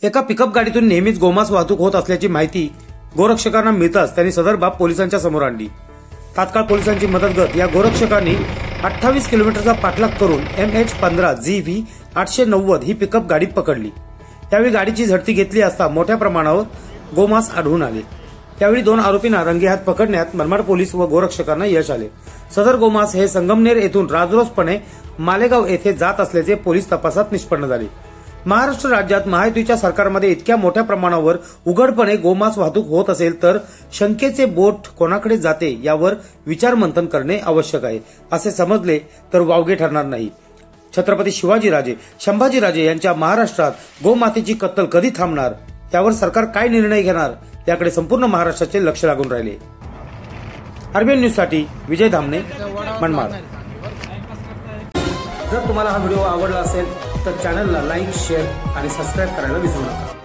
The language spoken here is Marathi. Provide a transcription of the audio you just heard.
एका पिकअप गाडीतून नेहमीच गोमांस वाहतूक होत असल्याची माहिती गोरक्षकांना मिळताच त्यांनी सदर बाब पोलिसांच्या समोर आणली। तात्काळ पोलिसांची मदत घेत या गोरक्षकांनी 28 किलोमीटरचा पाठलाग करून MH15GV 890 ही पिकअप गाडी पकडली। त्यावेळी गाडीची झडती घेतली असता मोठ्या प्रमाणावर गोमांस आढळून आले। त्यावेळी 2 आरोपींना रंगेहात पकडण्यात मनमाड पोलीस व गोरक्षकांना यश आले। सदर गोमांस हे संगमनेर येथून राजरोसपणे मालेगाव येथे जात असल्याचे पोलीस तपासात निष्पन्न झाले। महाराष्ट्र राज्यात महायुतीच्या सरकारमध्ये इतक्या मोठ्या प्रमाणावर उघडपणे गोमांस वाहतूक होत असेल तर शंकेचे बोट कोणाकडे जाते यावर विचारमंथन करणे आवश्यक आहे। असे समजले तर वावगे ठरणार नाही। छत्रपती शिवाजीराजे संभाजीराजे यांच्या महाराष्ट्रात गोमातेची कत्तल कधी थांबणार, यावर सरकार काय निर्णय घेणार याकडे संपूर्ण महाराष्ट्राचे लक्ष लागून राहिले। आरबीएन न्यूज साठी विजय धामणे, मनमाड। जर तुम्हाला हा व्हिडिओ आवडला असेल तर चॅनलला लाईक, शेअर आणि सबस्क्राईब करायला विसरू नका।